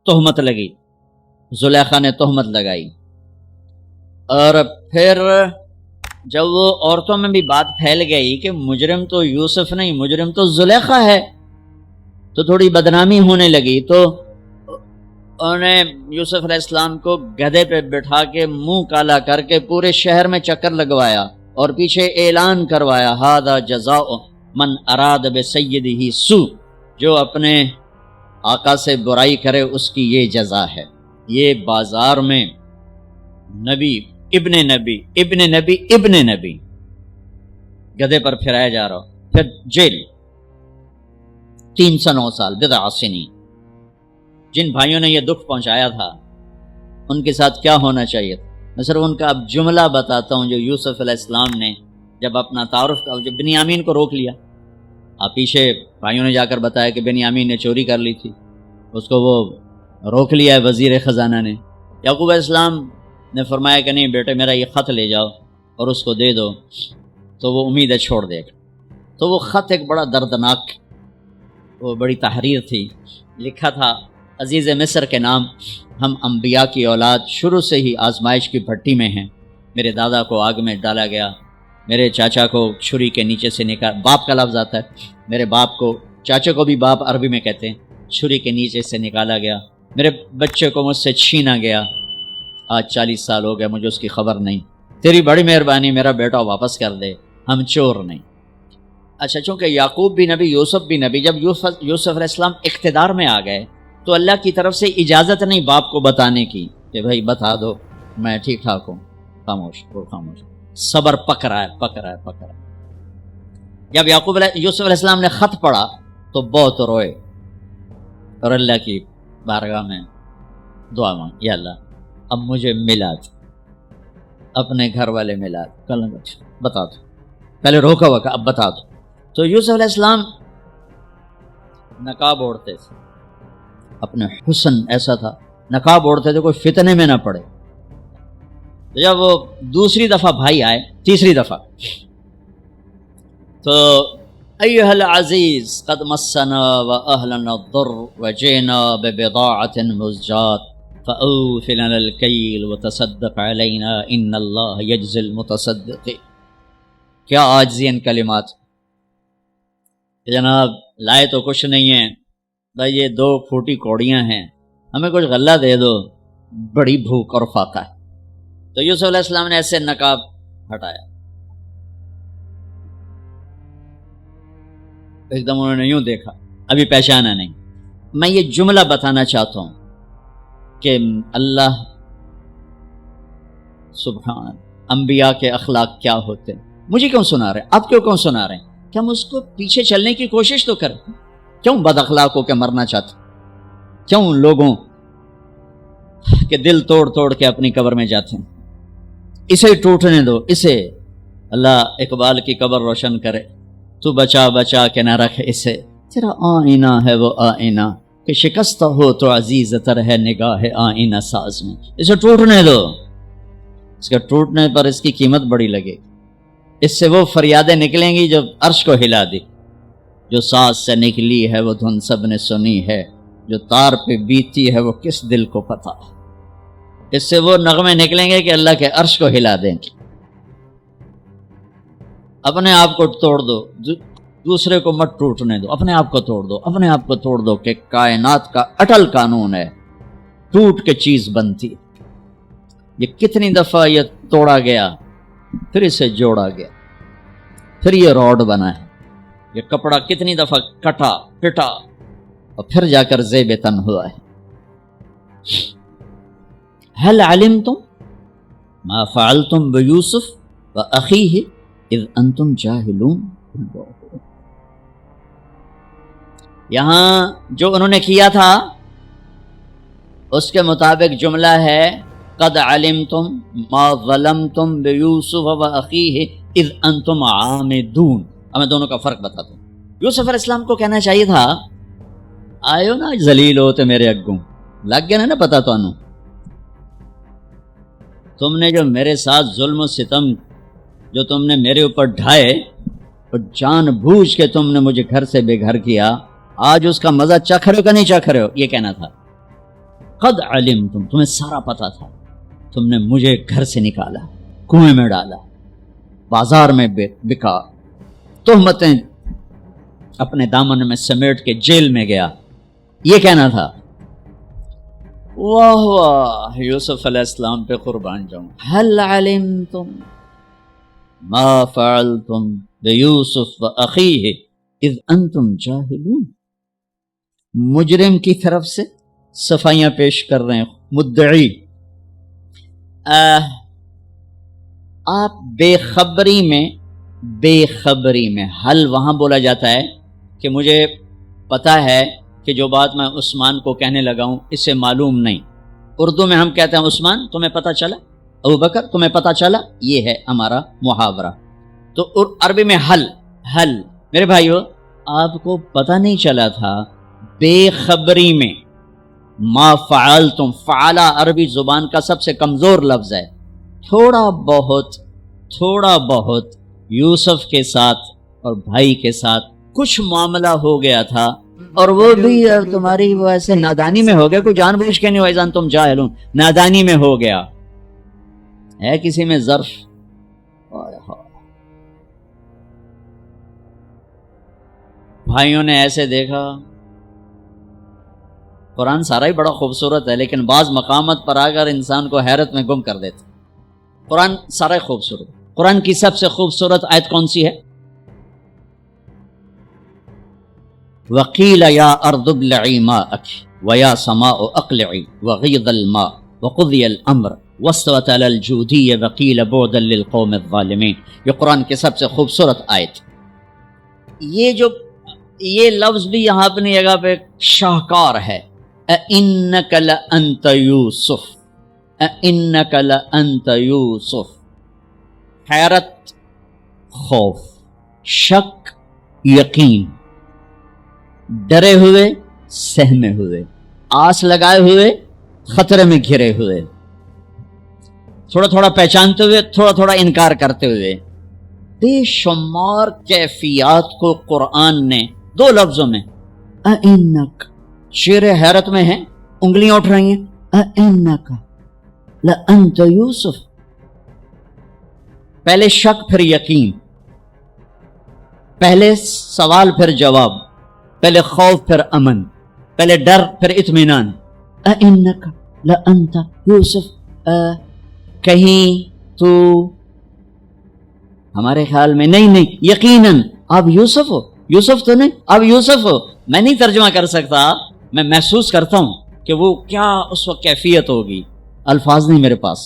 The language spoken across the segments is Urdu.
تہمت لگی، زلیخا نے تہمت لگائی، اور پھر جب وہ عورتوں میں بھی بات پھیل گئی کہ مجرم تو یوسف نہیں، مجرم تو زلیخا ہے، تو تھوڑی بدنامی ہونے لگی، تو انہوں نے یوسف علیہ السلام کو گدھے پہ بٹھا کے منہ کالا کر کے پورے شہر میں چکر لگوایا اور پیچھے اعلان کروایا ھذا جزاء من اراد بسیدہ سوء، جو اپنے آقا سے برائی کرے اس کی یہ جزا ہے۔ یہ بازار میں نبی ابن نبی ابن نبی ابن نبی گدھے پر پھرایا جا رہا، پھر جیل 309 سال، بضع سنین۔ جن بھائیوں نے یہ دکھ پہنچایا تھا ان کے ساتھ کیا ہونا چاہیے تھا؟ میں صرف ان کا اب جملہ بتاتا ہوں جو یوسف علیہ السلام نے جب اپنا تعارف کا، جب بنیامین کو روک لیا، آپ پیچھے بھائیوں نے جا کر بتایا کہ بنیامین نے چوری کر لی تھی، اس کو وہ روک لیا ہے وزیر خزانہ نے۔ یعقوب علیہ السلام نے فرمایا کہ نہیں بیٹے میرا یہ خط لے جاؤ اور اس کو دے دو تو وہ امیدیں چھوڑ دے گا۔ تو وہ خط ایک بڑا دردناک، وہ بڑی تحریر تھی، لکھا تھا عزیز مصر کے نام، ہم انبیاء کی اولاد شروع سے ہی آزمائش کی بھٹی میں ہیں، میرے دادا کو آگ میں ڈالا گیا، میرے چاچا کو چھری کے نیچے سے نکال، باپ کا لفظ آتا ہے، میرے باپ کو، چاچا کو بھی باپ عربی میں کہتے ہیں، چھری کے نیچے سے نکالا گیا، میرے بچے کو مجھ سے چھینا گیا، آج 40 سال ہو گئے مجھے اس کی خبر نہیں، تیری بڑی مہربانی میرا بیٹا واپس کر دے، ہم چور نہیں۔ اچھا، چونکہ یعقوب بھی نبی، یوسف بھی نبی، جب یوسف علیہ السلام اقتدار میں آ گئے تو اللہ کی طرف سے اجازت نہیں باپ کو بتانے کی کہ بھائی بتا دو میں ٹھیک ٹھاک ہوں، خاموش، وہ خاموش، صبر پک رہا ہے۔ جب یوسف علیہ السلام نے خط پڑھا تو بہت روئے اور اللہ کی بارگاہ میں دعا مانگ، یا اللہ اب مجھے ملا دو، اپنے گھر والے ملا دو، بتا دو، پہلے روکا ہوا کہ اب بتا دو۔ تو یوسف علیہ السلام نقاب اوڑھتے تھے، اپنے حسن ایسا تھا، نقاب اوڑھتے تھے کوئی فتنے میں نہ پڑے۔ جب وہ دوسری دفعہ بھائی آئے، تیسری دفعہ، تو ایھا العزیز قد مسنا واہلنا الضر وجئنا ببضاعة مزجاة فأوف لنا الکیل وتصدق علینا ان اللہ یجزی المتصدقین۔ کیا عاجزی ان کلمات، جناب لائے تو کچھ نہیں ہے بھائی، یہ 2 پھوٹی کوڑیاں ہیں، ہمیں کچھ غلہ دے دو، بڑی بھوک اور فاقہ ہے۔ تو یوسف علیہ السلام نے ایسے نقاب ہٹایا، ایک دم انہوں نے یوں دیکھا، ابھی پہچانا نہیں۔ میں یہ جملہ بتانا چاہتا ہوں کہ اللہ سبحان، انبیاء کے اخلاق کیا ہوتے ہیں۔ مجھے کیوں سنا رہے ہیں؟ آپ کیوں سنا رہے ہیں؟ کہ ہم اس کو پیچھے چلنے کی کوشش تو کریں۔ کیوں بد اخلاق ہو کے مرنا چاہتے؟ کیوں لوگوں کے دل توڑ توڑ کے اپنی قبر میں جاتے ہیں؟ اسے ٹوٹنے دو، اسے اللہ اقبال کی قبر روشن کرے، تو بچا بچا کے نہ رکھ اسے، تیرا آئینہ ہے وہ آئینہ کہ شکستہ ہو تو عزیز تر ہے نگاہ آئینہ ساز میں۔ اسے ٹوٹنے دو، اس کے ٹوٹنے پر اس کی قیمت بڑی لگے، اس سے وہ فریادیں نکلیں گی جو عرش کو ہلا دی۔ جو ساز سے نکلی ہے وہ دھن سب نے سنی ہے، جو تار پہ بیتی ہے وہ کس دل کو پتا۔ اس سے وہ نغمے نکلیں گے کہ اللہ کے عرش کو ہلا دیں گے۔ اپنے آپ کو توڑ دو، دوسرے کو مت ٹوٹنے دو، اپنے آپ کو توڑ دو، اپنے آپ کو توڑ دو کہ کائنات کا اٹل قانون ہے، ٹوٹ کے چیز بنتی۔ یہ کتنی دفعہ یہ توڑا گیا، پھر اسے جوڑا گیا، پھر یہ روڈ بنا ہے۔ یہ کپڑا کتنی دفعہ کٹا پٹا اور پھر جا کر زیب تن ہوا ہے۔ هل علمتم ما فعلتم بیوسف واخیہ اذ انتم جاہلون۔ یہاں جو انہوں نے کیا تھا اس کے مطابق جملہ ہے قد علمتم ما ظلمتم بیوسف واخیہ اذ انتم عامدون۔ اب میں دونوں کا فرق بتاتا ہوں۔ یوسف علیہ السلام کو کہنا چاہیے تھا آئیو نا ذلیل ہو تے میرے اگوں، لگ گیا نا پتا تانوں، تم نے جو میرے ساتھ ظلم و ستم جو تم نے میرے اوپر ڈھائے اور جان بوجھ کے تم نے مجھے گھر سے بے گھر کیا، آج اس کا مزہ چکھ رہے ہو کہ نہیں چکھ رہے ہو، یہ کہنا تھا۔ قد علمتم، تمہیں سارا پتا تھا، تم نے مجھے گھر سے نکالا، کنویں میں ڈالا، بازار میں بکا، تہمتیں اپنے دامن میں سمیٹ کے جیل میں گیا، یہ کہنا تھا۔ واہ واہ، یوسف علیہ السلام پہ قربان جاؤں۔ هل علمتم ما فعلتم بیوسف واخیہ اذ انتم جاہلون۔ مجرم کی طرف سے صفائیاں پیش کر رہے ہیں مدعی۔ آپ بے خبری میں حل وہاں بولا جاتا ہے کہ مجھے پتا ہے کہ جو بات میں عثمان کو کہنے لگا ہوں اس سے معلوم نہیں۔ اردو میں ہم کہتے ہیں عثمان تمہیں پتا چلا، ابو بکر تمہیں پتا چلا، یہ ہے ہمارا محاورہ۔ تو عربی میں حل میرے بھائیو آپ کو پتا نہیں چلا تھا بے خبری میں۔ ما فعلتم، فعلا عربی زبان کا سب سے کمزور لفظ ہے۔ تھوڑا بہت یوسف کے ساتھ اور بھائی کے ساتھ کچھ معاملہ ہو گیا تھا، اور وہ بھی تمہاری ویسے نادانی میں ہو گیا، کوئی جان بوجھ کے نہیں ہوئے، تم جاہلون، نادانی میں ہو گیا ہے کسی میں ظرف۔ بھائیوں نے ایسے دیکھا، قرآن سارا ہی بڑا خوبصورت ہے لیکن بعض مقامات پر آ کر انسان کو حیرت میں گم کر دیتا۔ قرآن سارا ہی خوبصورت۔ قرآن کی سب سے خوبصورت آیت کون سی ہے؟ وَقِيلَ يَا أَرْضُ ابْلَعِي مَاءَكِ وَيَا سَمَاءُ أَقْلِعِي وَغِيضَ الْمَاءُ وَقُضِيَ الْأَمْرُ وَاسْتَوَتْ عَلَى الْجُودِيِّ وَقِيلَ بُعْدًا لِلْقَوْمِ الظَّالِمِينَ۔ یہ قرآن کی سب سے خوبصورت آیت۔ یہ لفظ بھی یہاں اپنی جگہ پہ شاہکار ہے۔ اِنَّكَ لَأَنْتَ یوسف، اِنَّكَ لَأَنْتَ یوسف۔ حیرت، خوف، شک، یقین، ڈرے ہوئے، سہمے ہوئے، آس لگائے ہوئے، خطرے میں گھرے ہوئے، تھوڑا تھوڑا پہچانتے ہوئے، تھوڑا تھوڑا انکار کرتے ہوئے، بے شمار کیفیات کو قرآن نے دو لفظوں میں اِنَّكَ، شیر حیرت میں ہے، انگلیاں اٹھ رہی ہیں، اِنَّكَ لَأَنْتَ یوسف۔ پہلے شک پھر یقین، پہلے سوال پھر جواب، پہلے خوف پھر امن، پہلے ڈر پھر اطمینان۔ اِنَّكَ لَأَنْتَ یوسف، کہیں تو ہمارے خیال میں نہیں، یقیناً آپ یوسف ہو، یوسف تو نہیں، آپ یوسف ہو۔ میں نہیں ترجمہ کر سکتا، میں محسوس کرتا ہوں کہ وہ کیا اس وقت کیفیت ہوگی، الفاظ نہیں میرے پاس۔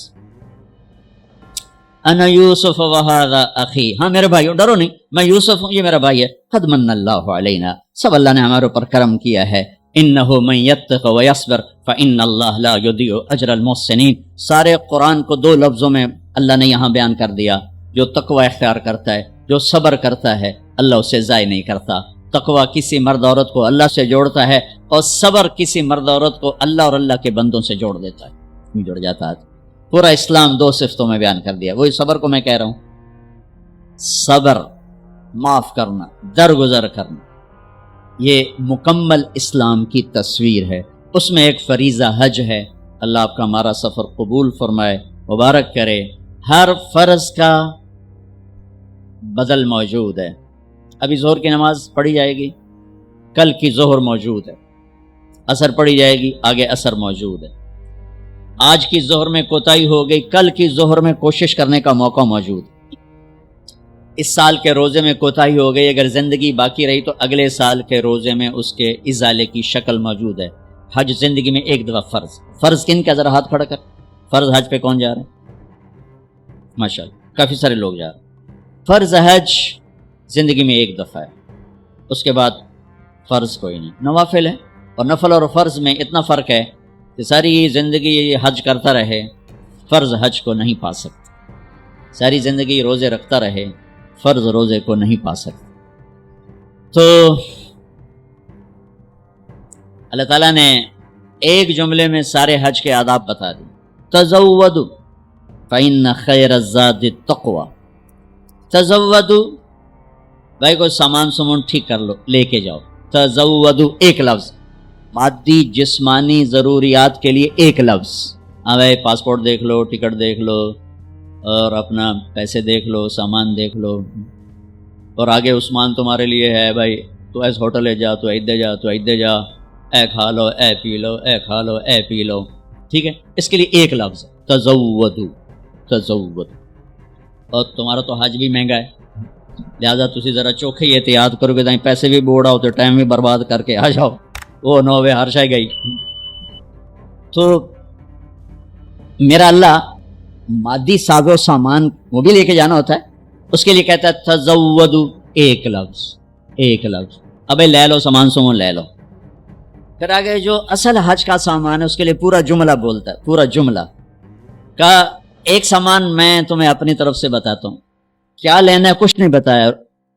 انا یوسف وہذا اخی، ہاں میرے بھائیو ڈرو نہیں، میں یوسف ہوں، یہ میرا بھائی ہے۔ قد من اللہ علینا، سب اللہ نے ہمارے اوپر کرم کیا ہے۔ انہ من یتق ویصبر فان اللہ لا یضیع اجر المحسنین۔ سارے قرآن کو دو لفظوں میں اللہ نے یہاں بیان کر دیا۔ جو تقوی اختیار کرتا ہے، جو صبر کرتا ہے، اللہ اسے ضائع نہیں کرتا۔ تقوی کسی مرد عورت کو اللہ سے جوڑتا ہے، اور صبر کسی مرد عورت کو اللہ اور اللہ کے بندوں سے جوڑ دیتا ہے، جڑ جاتا ہے۔ پورا اسلام دو صفتوں میں بیان کر دیا، وہی صبر کو میں کہہ رہا ہوں۔ صبر، معاف کرنا، درگزر کرنا، یہ مکمل اسلام کی تصویر ہے۔ اس میں ایک فریضہ حج ہے۔ اللہ آپ کا ہمارا سفر قبول فرمائے، مبارک کرے۔ ہر فرض کا بدل موجود ہے۔ ابھی ظہر کی نماز پڑھی جائے گی، کل کی ظہر موجود ہے، عصر پڑھی جائے گی، آگے عصر موجود ہے۔ آج کی ظہر میں کوتاہی ہو گئی، کل کی ظہر میں کوشش کرنے کا موقع موجود ہے۔ اس سال کے روزے میں کوتاہی ہو گئی، اگر زندگی باقی رہی تو اگلے سال کے روزے میں اس کے ازالے کی شکل موجود ہے۔ حج زندگی میں ایک دفعہ فرض کن کا، ذرا ہاتھ کھڑا کر۔ فرض حج پہ کون جا رہا ہے؟ ماشاءاللہ کافی سارے لوگ جا رہے ہیں۔ فرض حج زندگی میں ایک دفعہ ہے، اس کے بعد فرض کوئی نہیں، نوافل ہے۔ اور نفل اور فرض میں اتنا فرق ہے کہ ساری زندگی حج کرتا رہے، فرض حج کو نہیں پا سکتا۔ ساری زندگی روزے رکھتا رہے، فرض روزے کو نہیں پا سکتا۔ تو اللہ تعالیٰ نے ایک جملے میں سارے حج کے آداب بتا دی۔ تزودوا فإن خیر الزاد التقوی۔ تزودوا، بھائی کوئی سامان ٹھیک کر لو، لے کے جاؤ۔ تزودوا ایک لفظ، مادی جسمانی ضروریات کے لیے ایک لفظ. ہاں بھائی پاسپورٹ دیکھ لو, ٹکٹ دیکھ لو, اور اپنا پیسے دیکھ لو, سامان دیکھ لو, اور آگے عثمان تمہارے لیے ہے بھائی, تو ایس ہوٹل ہے جا, تو ایدے جا, تو ایدے جا, اے کھا لو, اے پی لو, اے کھا لو, اے پی لو. ٹھیک ہے, اس کے لیے ایک لفظ تزودو, تزودو. اور تمہارا تو حج بھی مہنگا ہے, لہٰذا تسی ذرا چوکھے ہی احتیاط کرو گے, پیسے بھی بوڑھا ہو تو ٹائم بھی برباد کر کے آ جاؤ, وہ نو وے ہر شے گئی. تو میرا اللہ مادی ساز و سامان وہ بھی لے کے جانا ہوتا ہے, اس کے لیے کہتا ہے تزودو, ایک لفظ, ایک لفظ. ابے لے لو سامان سمون لے لو. پھر آگے جو اصل حج کا سامان ہے اس کے لیے پورا جملہ بولتا ہے, پورا جملہ کا. ایک سامان میں تمہیں اپنی طرف سے بتاتا ہوں, کیا لینا ہے کچھ نہیں بتایا.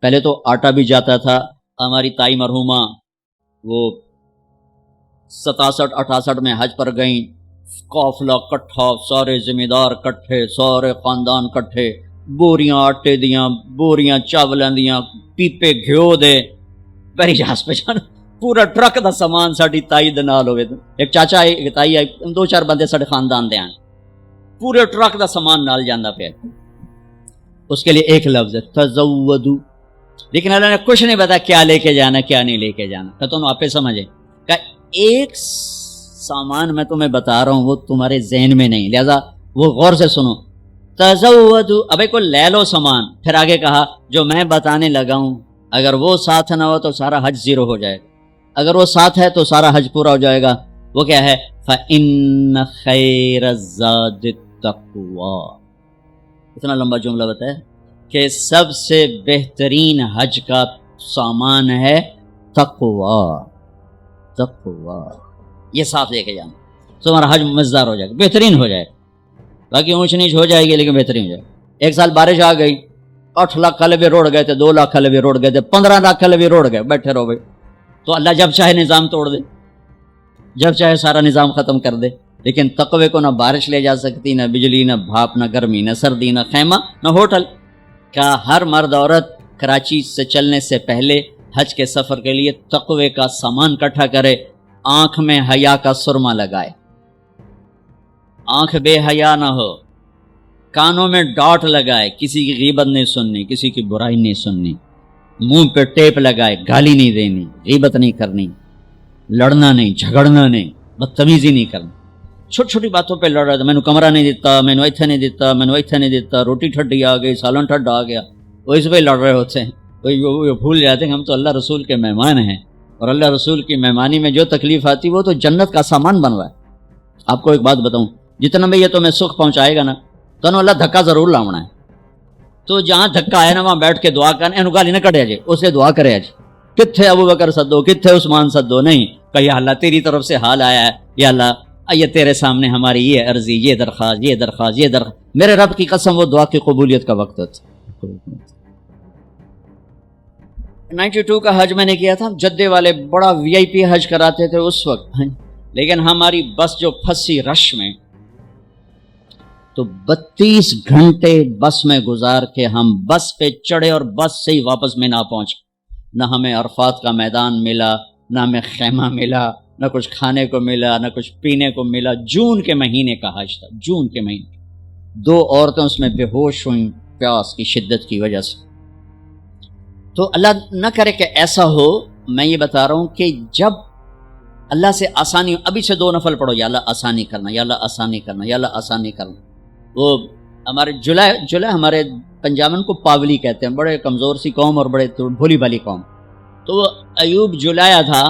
پہلے تو آٹا بھی جاتا تھا, ہماری تائی مرحومہ وہ 67-68 میں حج پر گئیں, قافلہ کٹھا, سارے ذمہ دار کٹھے, سارے خاندان کٹھے, بوریاں آٹے دیاں, بوریاں چاولوں دیاں, پیپے گھیو دے, پہلی جہاز پہ جانا. پورا ٹرک دا سامان ساڈی تائی دے نال ہوئے, ایک چاچا آئے, ایک تائی آئی, 2-4 بندے ساڈے خاندان دے آن, پورے ٹرک دا سامان نال جانا پیا. اس کے لیے ایک لفظ ہے تزودو. لیکن اللہ نے کچھ نہیں بتا کیا لے کے جانا کیا نہیں لے کے جانا. کہ تم آپ پہ سمجھے کہ ایک سامان میں تمہیں بتا رہا ہوں وہ تمہارے ذہن میں نہیں, لہذا وہ غور سے سنو. تزودو, ابے کو لے لو سامان. پھر آگے کہا جو میں بتانے لگا ہوں اگر وہ ساتھ نہ ہو تو سارا حج زیرو ہو جائے گا, اگر وہ ساتھ ہے تو سارا حج پورا ہو جائے گا. وہ کیا ہے؟ فَإِنَّ خَيْرَ الزَّادِ التَّقْوَىٰ. اتنا لمبا جملہ بتایا کہ سب سے بہترین حج کا سامان ہے تقویٰ, تقویٰ. یہ ساتھ لے کے جانا, تمہارا حج مزدار ہو جائے گا, بہترین ہو جائے گا. باقی اونچ نیچ ہو جائے گی لیکن بہترین ہو جائے گا. ایک سال بارش آ گئی, 8 لاکھ حلوے روڑ گئے تھے, 2 لاکھ حلوے روڑ گئے تھے, 15 لاکھ حلوے روڑ گئے, بیٹھے رہو بھائی. تو اللہ جب چاہے نظام توڑ دے, جب چاہے سارا نظام ختم کر دے. لیکن تقوی کو نہ بارش لے جا سکتی, نہ بجلی, نہ بھاپ, نہ گرمی, نہ سردی, نہ خیمہ, نہ ہوٹل. کا ہر مرد عورت کراچی سے چلنے سے پہلے حج کے سفر کے لیے تقوی کا سامان اکٹھا کرے, آنکھ میں حیا کا سرما لگائے, آنکھ بے حیا نہ ہو, کانوں میں ڈاٹ لگائے, کسی کی غیبت نہیں سننی, کسی کی برائی نہیں سننی, منہ پہ ٹیپ لگائے, گالی نہیں دینی, غیبت نہیں کرنی, لڑنا نہیں, جھگڑنا نہیں, بدتمیزی نہیں کرنی. چھوٹی چھوٹی باتوں پہ لڑ رہا تھا, میں نے کمرہ نہیں دیتا, میں نے ایتھے نہیں دیتا, میں نے ایتھے نہیں دیتا, روٹی ٹھڈی آ گئی, سالن ٹھڈا آ گیا, وہ اس پہ لڑ رہے ہوتے ہیں. وہ بھول جاتے ہیں ہم تو اللہ رسول کے مہمان ہیں, اور اللہ رسول کی مہمانی میں جو تکلیف آتی وہ تو جنت کا سامان بن رہا ہے. آپ کو ایک بات بتاؤں, جتنا بھی یہ تمہیں سکھ پہنچائے گا نا تو اللہ دھکا ضرور لاؤنا ہے. تو جہاں دھکا ہے نا وہاں بیٹھ کے دعا کرنا, اینو گالی نہ کٹے جی, اسے دعا کرے جی, کتھے ابو بکر سدو, کتھے عثمان سدو, نہیں کہ یا اللہ تیری طرف سے حال آیا ہے, یا اللہ یہ تیرے سامنے ہماری یہ عرضی, یہ درخواست, یہ درخواست, یہ درخواست. میرے رب کی قسم وہ دعا کی قبولیت کا وقت ہوتا. 92 کا حج میں نے کیا تھا, جدے والے بڑا وی آئی پی حج کراتے تھے اس وقت, لیکن ہماری بس جو پھنسی رش میں, تو 32 گھنٹے بس میں گزار کے ہم بس پہ چڑھے اور بس سے ہی واپس میں نہ پہنچ. نہ ہمیں عرفات کا میدان ملا, نہ ہمیں خیمہ ملا, نہ کچھ کھانے کو ملا, نہ کچھ پینے کو ملا. جون کے مہینے کا حج تھا, جون کے مہینے. 2 عورتیں اس میں بے ہوش ہوئیں پیاس کی شدت کی وجہ سے. تو اللہ نہ کرے کہ ایسا ہو. میں یہ بتا رہا ہوں کہ جب اللہ سے آسانی, ابھی سے 2 نفل پڑھو, یا اللہ آسانی کرنا, یا اللہ آسانی کرنا, یا اللہ آسانی کرنا. وہ ہمارے جلائے ہمارے پنجابن کو پاولی کہتے ہیں, بڑے کمزور سی قوم اور بڑے بھولی بھالی قوم. تو وہ ایوب جلایا تھا,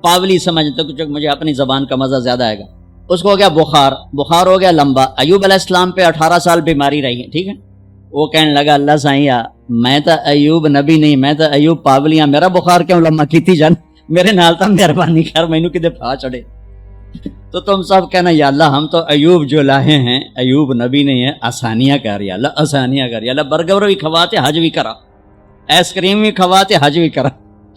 پاولی سمجھتے کچھ, مجھے اپنی زبان کا مزہ زیادہ آئے گا. اس کو ہو گیا بخار ہو گیا لمبا. ایوب علیہ السلام پہ 18 سال بیماری رہی ہے, ٹھیک ہے. وہ کہنے لگا اللہ سائیں میں تو ایوب نبی نہیں, میں تو ایوب پاولیاں, میرا بخار کیوں لمبا کیتی جان, میرے نال تا مہربانی کر, مینوں کدے پھا چڑھے. تو تم سب کہنا یا اللہ ہم تو ایوب جو لاہے ہیں, ایوب نبی نہیں ہے, آسانیاں کر یا اللہ, آسانیاں کر یا اللہ. برگر بھی کھواتے حج بھی کرا, آئس کریم بھی کھواتے حج بھی کرا.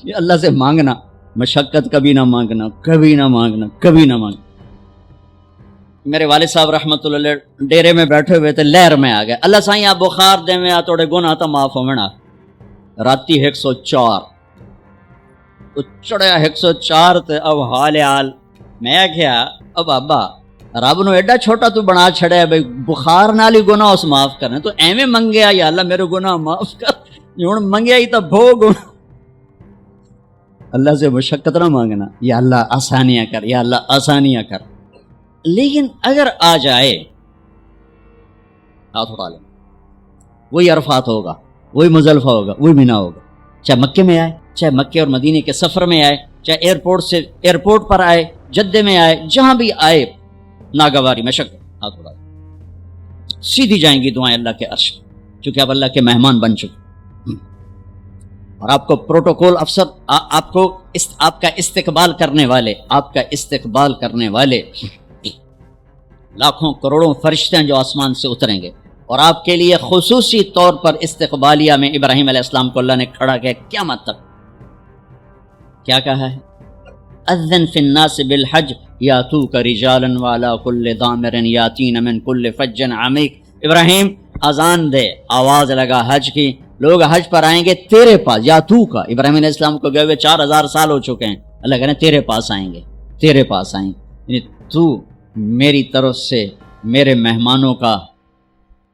یہ اللہ سے مانگنا, مشقت کبھی نہ مانگنا, کبھی نہ مانگنا, کبھی نہ مانگنا. میرے والد صاحب رحمۃ اللہ علیہ ڈیرے میں بیٹھے ہوئے تھے, لہر میں آ گئے, اللہ سائیں آپ بخار دے میں توڑے گناہ تا معاف ہونا. راتی 104 چڑھیا 104 تے اب حال میں کیا اب ابا رب نو ایڈا چھوٹا تو بنا چھڑیا بھائی بخار نال ہی گناہ اس معاف کرنے تو ایویں منگیا یا اللہ میرے گناہ معاف کر ہن منگیا ہی تو بھوگ اللہ سے مشقت نہ مانگنا یا اللہ آسانیاں کر یا اللہ آسانیاں کر. لیکن اگر آ جائے ہاتھ اٹھا لیں وہی عرفات ہوگا وہی مزدلفہ ہوگا وہی مینا ہوگا چاہے مکے میں آئے چاہے مکے اور مدینے کے سفر میں آئے چاہے ایئرپورٹ پر آئے جدے میں آئے جہاں بھی آئے ناگواری مشقت ہاتھ اٹھا لیں سیدھی جائیں گی دعائیں اللہ کے عرش چونکہ آپ اللہ کے مہمان بن چکے اور آپ کو پروٹوکول افسر آپ کا استقبال کرنے والے لاکھوں کروڑوں فرشتے ہیں جو آسمان سے اتریں گے اور آپ کے لیے خصوصی طور پر استقبالیہ میں ابراہیم علیہ السلام کو اللہ نے کھڑا کیا قیامت تک کیا کہا ہے اذن فی الناس بالحج یاتوک رجالا وعلی کل ضامر یاتین من کل فج عمیق. ابراہیم اذان دے آواز لگا حج کی لوگ حج پر آئیں گے تیرے پاس یا تو کا ابراہیم علیہ السلام کو گئے ہوئے 4000 سال ہو چکے ہیں اللہ کہہ رہے ہیں تیرے پاس آئیں گے یعنی تو میری طرف سے میرے مہمانوں کا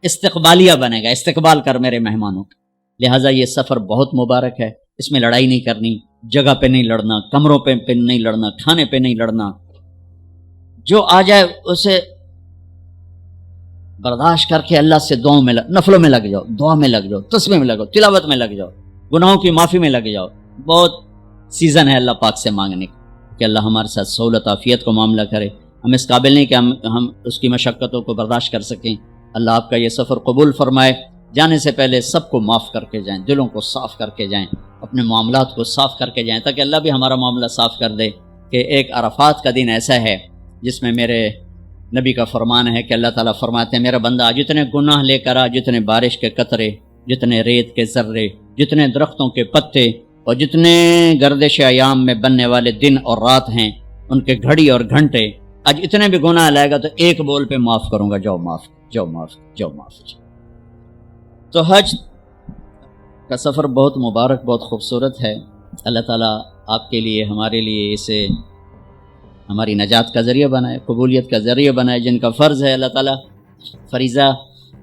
استقبالیہ بنے گا استقبال کر میرے مہمانوں کا. لہٰذا یہ سفر بہت مبارک ہے اس میں لڑائی نہیں کرنی جگہ پہ نہیں لڑنا کمروں پہ نہیں لڑنا کھانے پہ نہیں لڑنا جو آ جائے اسے برداشت کر کے اللہ سے دعاؤں میں نفلوں میں لگ جاؤ دعا میں لگ جاؤ تسبیح میں لگ جاؤ تلاوت میں لگ جاؤ گناہوں کی معافی میں لگ جاؤ. بہت سیزن ہے اللہ پاک سے مانگنے کا کہ اللہ ہمارے ساتھ سہولت عافیت کو معاملہ کرے. ہم اس قابل نہیں کہ ہم اس کی مشقتوں کو برداشت کر سکیں. اللہ آپ کا یہ سفر قبول فرمائے. جانے سے پہلے سب کو معاف کر کے جائیں دلوں کو صاف کر کے جائیں اپنے معاملات کو صاف کر کے جائیں تاکہ اللہ بھی ہمارا معاملہ صاف کر دے کہ ایک عرفات کا دن ایسا ہے جس میں میرے نبی کا فرمان ہے کہ اللہ تعالیٰ فرماتے ہیں میرا بندہ جتنے گناہ لے کر آ جتنے بارش کے قطرے جتنے ریت کے ذرے جتنے درختوں کے پتے اور جتنے گردش ایام میں بننے والے دن اور رات ہیں ان کے گھڑی اور گھنٹے آج اتنے بھی گناہ لائے گا تو ایک بول پہ معاف کروں گا جاؤ معاف جاؤ معاف جاؤ معاف. تو حج کا سفر بہت مبارک بہت خوبصورت ہے. اللہ تعالیٰ آپ کے لیے ہمارے لیے اسے ہماری نجات کا ذریعہ بنائے قبولیت کا ذریعہ بنائے. جن کا فرض ہے اللہ تعالیٰ فریضہ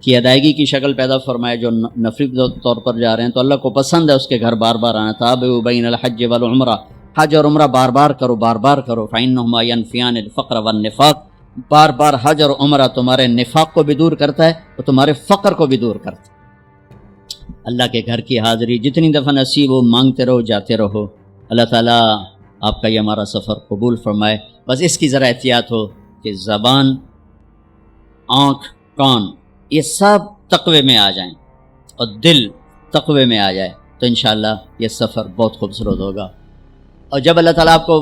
کی ادائیگی کی شکل پیدا فرمائے جو نفلی طور پر جا رہے ہیں تو اللہ کو پسند ہے اس کے گھر بار بار آنا. تابعوا بین الحج والعمرہ حج اور عمرہ بار بار کرو فإنہما ینفیان الفقر والنفاق. بار بار حج اور عمرہ تمہارے نفاق کو بھی دور کرتا ہے اور تمہارے فقر کو بھی دور کرتا ہے. اللہ کے گھر کی حاضری جتنی دفعہ نصیب ہو مانگتے رہو جاتے رہو. اللہ تعالیٰ آپ کا یہ ہمارا سفر قبول فرمائے. بس اس کی ذرا احتیاط ہو کہ زبان آنکھ کان یہ سب تقوی میں آ جائیں اور دل تقوی میں آ جائے تو انشاءاللہ یہ سفر بہت خوبصورت ہوگا. اور جب اللہ تعالیٰ آپ کو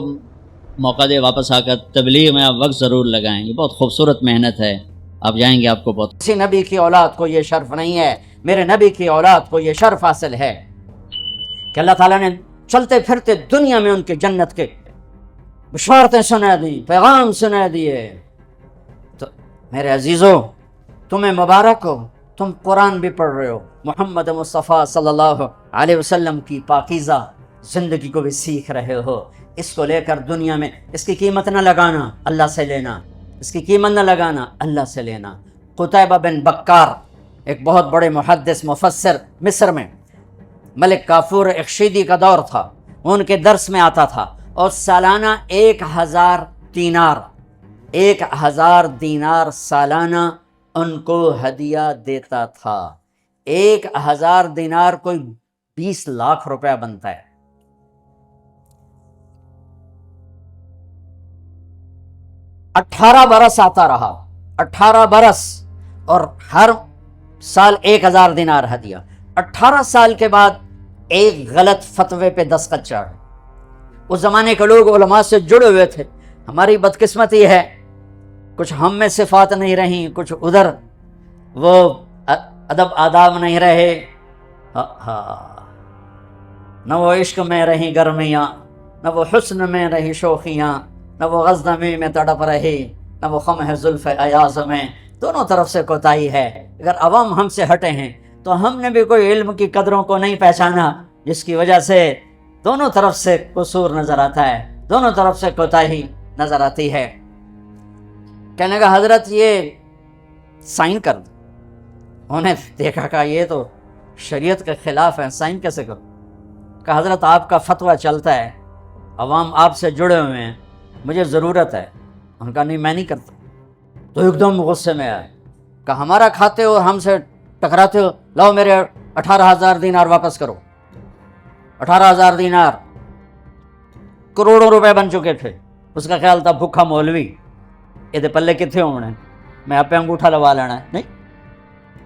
موقع دے واپس آ کر تبلیغ میں آپ وقت ضرور لگائیں. یہ بہت خوبصورت محنت ہے. آپ جائیں گے آپ کو بہت کسی نبی کی اولاد کو یہ شرف نہیں ہے. میرے نبی کی اولاد کو یہ شرف حاصل ہے کہ اللہ تعالیٰ نے چلتے پھرتے دنیا میں ان کے جنت کے بشارتیں سنا دی پیغام سنا دیے. تو میرے عزیزو تمہیں مبارک ہو تم قرآن بھی پڑھ رہے ہو محمد مصطفیٰ صلی اللہ علیہ وسلم کی پاکیزہ زندگی کو بھی سیکھ رہے ہو. اس کو لے کر دنیا میں اس کی قیمت نہ لگانا اللہ سے لینا اس کی قیمت نہ لگانا اللہ سے لینا. قتیبہ بن بکار ایک بہت بڑے محدث مفسر مصر میں ملک کافور اخشیدی کا دور تھا. ان کے درس میں آتا تھا اور سالانہ 1000 دینار سالانہ ان کو ہدیہ دیتا تھا. 1000 دینار کوئی 20 لاکھ روپیہ بنتا ہے. اٹھارہ برس آتا رہا 18 برس اور ہر سال 1000 دینار ہدیہ. 18 سال کے بعد ایک غلط فتوے پہ دستخط چڑھ. اس زمانے کے لوگ علماء سے جڑے ہوئے تھے. ہماری بدقسمتی ہے کچھ ہم میں صفات نہیں رہیں کچھ ادھر وہ ادب آداب نہیں رہے. نہ وہ عشق میں رہیں گرمیاں نہ وہ حسن میں رہی شوخیاں نہ وہ غزنمی میں تڑپ رہی نہ وہ خم زلف ایاز میں. دونوں طرف سے کوتاہی ہے. اگر عوام ہم سے ہٹے ہیں تو ہم نے بھی کوئی علم کی قدروں کو نہیں پہچانا جس کی وجہ سے دونوں طرف سے قصور نظر آتا ہے، دونوں طرف سے کوتاہی نظر آتی ہے۔ کہنے کا حضرت یہ سائن کر دو۔ انہوں نے دیکھا کہ یہ تو شریعت کے خلاف ہے، سائن کیسے کرو؟ کہ حضرت آپ کا فتویٰ چلتا ہے، عوام آپ سے جڑے ہوئے ہیں، مجھے ضرورت ہے۔ ان کا نہیں، میں نہیں کرتا۔ تو ایک دم غصے میں آئے کہ ہمارا کھاتے ہو اور ہم سے ٹکراتے ہو، لاؤ میرے 18,000 دینار واپس کرو۔ 18,000 دینار کروڑوں روپے بن چکے تھے۔ اس کا خیال تھا بھوکھا مولوی، یہ پلے کتنے ہونے، میں آپ پہ انگوٹھا لگوا لینا ہے۔ نہیں،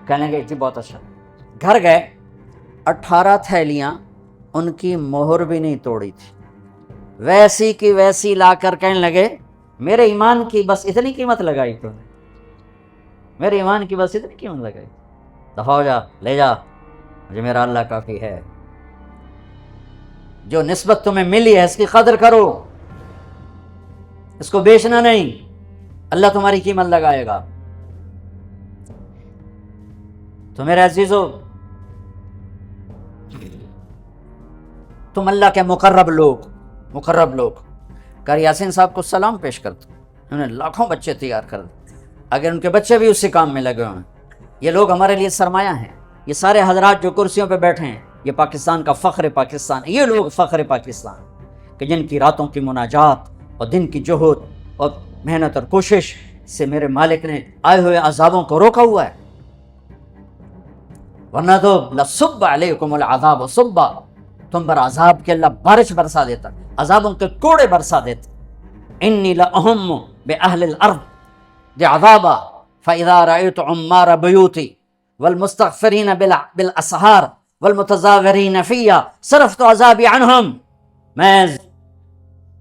کہنے گئے تھی بہت اچھا۔ گھر گئے، 18 تھیلیاں، ان کی مہر بھی نہیں توڑی تھی، ویسی کی ویسی لا کر کہنے لگے میرے ایمان کی بس اتنی قیمت لگائی تو نے، میرے ایمان کی بس اتنی قیمت لگائی، دفع ہو جا، لے جا، مجھے میرا اللہ کافی ہے۔ جو نسبت تمہیں ملی ہے اس کی قدر کرو، اس کو بیچنا نہیں، اللہ تمہاری قیمت لگائے گا۔ تو میرے عزیزو، تم اللہ کے مقرب لوگ کر یاسین صاحب کو سلام پیش کر دو۔ انہوں نے لاکھوں بچے تیار کر دیے، اگر ان کے بچے بھی اسی کام میں لگے ہوئے ہیں۔ یہ لوگ ہمارے لیے سرمایہ ہیں، یہ سارے حضرات جو کرسیوں پہ بیٹھے ہیں، یہ پاکستان کا فخر پاکستان، یہ لوگ فخر پاکستان کہ جن کی راتوں کی مناجات اور دن کی جہد اور محنت اور کوشش سے میرے مالک نے آئے ہوئے عذابوں کو روکا ہوا ہے۔ ورنہ تو لصب علیکم العذاب صبا، تم پر عذاب کے اللہ بارش برسا دیتا، عذابوں کے کوڑے برسا دیتا۔ انی لأہم بأہل الارض عذابا فإذا رأيت عمار بیوتی والمستغفرین بالاسحار والمتظاہرین فیہا صرفت عذابی عنہم، میں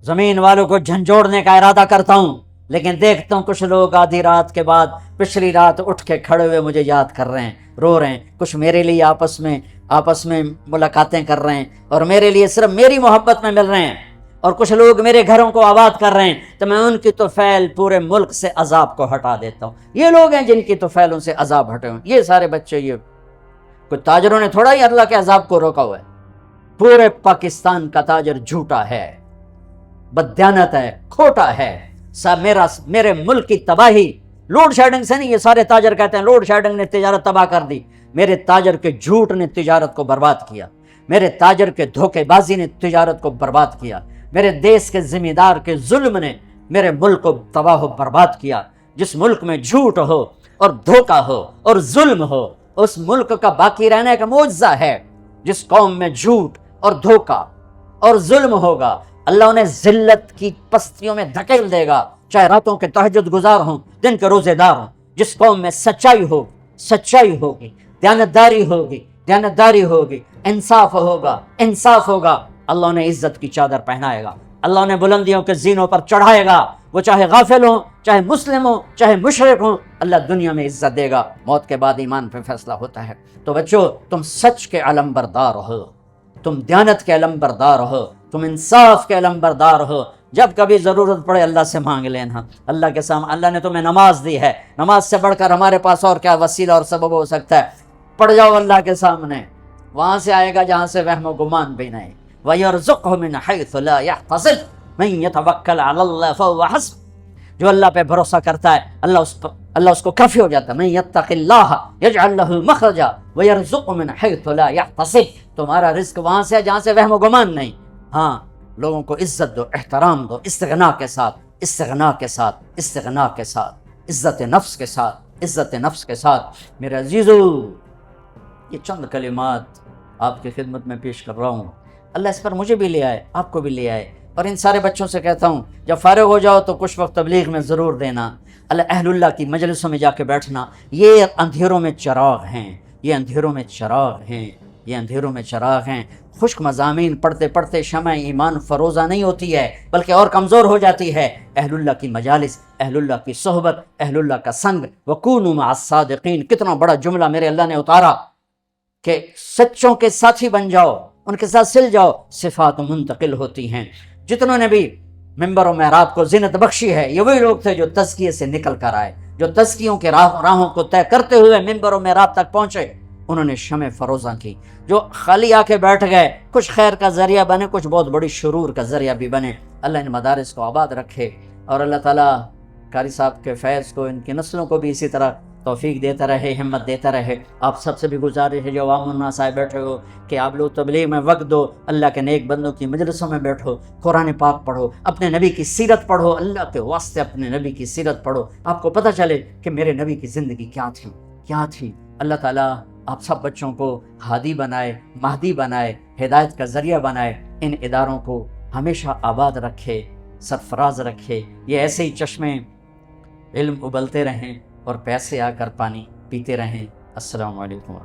زمین والوں کو جھنجھوڑنے کا ارادہ کرتا ہوں، لیکن دیکھتا ہوں کچھ لوگ آدھی رات کے بعد پچھلی رات اٹھ کے کھڑے ہوئے مجھے یاد کر رہے ہیں، رو رہے ہیں، کچھ میرے لیے آپس میں ملاقاتیں کر رہے ہیں اور میرے لیے صرف میری محبت میں مل رہے ہیں، اور کچھ لوگ میرے گھروں کو آباد کر رہے ہیں، تو میں ان کی طفیل پورے ملک سے عذاب کو ہٹا دیتا ہوں۔ یہ لوگ ہیں جن کی طفیلوں سے عذاب ہٹے ہوئے، یہ سارے بچے، یہ کوئی تاجروں نے تھوڑا ہی اللہ کے عذاب کو روکا ہوا ہے۔ پورے پاکستان کا تاجر جھوٹا ہے، بددیانت ہے، کھوٹا ہے۔ میرے ملک کی تباہی لوڈ شیڈنگ سے نہیں، یہ سارے تاجر کہتے ہیں لوڈ شیڈنگ نے تجارت تباہ کر دی، میرے تاجر کے جھوٹ نے تجارت کو برباد کیا، میرے تاجر کے دھوکے بازی نے تجارت کو برباد کیا، میرے دیس کے ذمہ دار کے ظلم نے میرے ملک کو تباہ و برباد کیا۔ جس ملک میں جھوٹ ہو اور دھوکہ ہو اور ظلم ہو، اس ملک کا باقی رہنے کا معجزہ ہے۔ جس قوم میں جھوٹ اور دھوکہ اور ظلم ہوگا، اللہ انہیں ذلت کی پستیوں میں دھکیل دے گا، چاہے راتوں کے تہجد گزار ہوں، دن کے روزے دار ہوں۔ جس قوم میں سچائی ہوگی، دیانتداری ہوگی، انصاف ہوگا، اللہ انہیں عزت کی چادر پہنائے گا، اللہ انہیں بلندیوں کے زینوں پر چڑھائے گا۔ وہ چاہے غافل ہوں، چاہے مسلم ہوں، چاہے مشرک ہوں، اللہ دنیا میں عزت دے گا۔ موت کے بعد ایمان پہ فیصلہ ہوتا ہے۔ تو بچوں، تم سچ کے علم بردار ہو، تم دیانت کے علم بردار ہو، تم انصاف کے علم بردار ہو۔ جب کبھی ضرورت پڑے اللہ سے مانگ لینا، اللہ کے سامنے۔ اللہ نے تمہیں نماز دی ہے، نماز سے بڑھ کر ہمارے پاس اور کیا وسیلہ اور سبب ہو سکتا ہے؟ پڑھ جاؤ اللہ کے سامنے، وہاں سے آئے گا جہاں سے وہم و گمان بھی نہیں۔ وَيَرْزُقْهُ مِنْ حَيْثُ لَا يَحْتَسِبُ مَنْ يَتَوَكَّلْ عَلَى اللَّهِ فَهُوَ حَسْبُهُ، جو اللہ پہ بھروسہ کرتا ہے اللہ اس کو کافی ہو جاتا ہے۔ مَنْ يَتَّقِ اللَّهَ يَجْعَلْ لَهُ مَخْرَجًا وَيَرْزُقْهُ مِنْ حَيْثُ لَا يَحْتَسِبُ، تمہارا رزق وہاں سے ہے جہاں سے وہم و گمان نہیں۔ ہاں، لوگوں کو عزت دو، احترام دو، استغنا کے ساتھ، عزت نفس کے ساتھ۔ میرے عزیزو، یہ چند کلمات آپ کی خدمت میں پیش کر رہا ہوں، اللہ اس پر مجھے بھی لے آئے، آپ کو بھی لے آئے، اور ان سارے بچوں سے کہتا ہوں جب فارغ ہو جاؤ تو کچھ وقت تبلیغ میں ضرور دینا، اہل اللہ کی مجلسوں میں جا کے بیٹھنا۔ یہ اندھیروں میں چراغ ہیں، خشک مضامین پڑھتے پڑھتے شمع ایمان فروزہ نہیں ہوتی ہے بلکہ اور کمزور ہو جاتی ہے۔ اہل اللہ کی مجالس، اہل اللہ کی صحبت، اہل اللہ کا سنگ، وَكُونُوا مَعَ الصَّادِقِينَ، کتنا بڑا جملہ میرے اللہ نے اتارا کہ سچوں کے ساتھی بن جاؤ، ان کے ساتھ سل جاؤ، صفات منتقل ہوتی ہیں۔ جتنوں نے بھی ممبر و محراب کو زینت بخشی ہے، یہ وہی لوگ تھے جو تزکیے سے نکل کر آئے، جو تزکیوں کے راہوں کو طے کرتے ہوئے ممبر و محراب تک پہنچے۔ انہوں نے شمع فروزاں کی، جو خالی آ کے بیٹھ گئے، کچھ خیر کا ذریعہ بنے، کچھ بہت بڑی شرور کا ذریعہ بھی بنے۔ اللہ ان مدارس کو آباد رکھے، اور اللہ تعالیٰ قاری صاحب کے فیض کو، ان کی نسلوں کو بھی اسی طرح توفیق دیتا رہے، ہمت دیتا رہے۔ آپ سب سے بھی گزارش ہے جو عوام الناس آئے بیٹھے ہو کہ آپ لوگ تبلیغ میں وقت دو، اللہ کے نیک بندوں کی مجلسوں میں بیٹھو، قرآن پاک پڑھو، اپنے نبی کی سیرت پڑھو، اللہ کے واسطے اپنے نبی کی سیرت پڑھو، آپ کو پتہ چلے کہ میرے نبی کی زندگی کیا تھی۔ اللہ تعالیٰ آپ سب بچوں کو ہادی بنائے، مہدی بنائے، ہدایت کا ذریعہ بنائے، ان اداروں کو ہمیشہ آباد رکھے، سرفراز رکھے، یہ ایسے ہی چشمے علم ابلتے رہیں اور پیسے آ کر پانی پیتے رہیں۔ السلام علیکم۔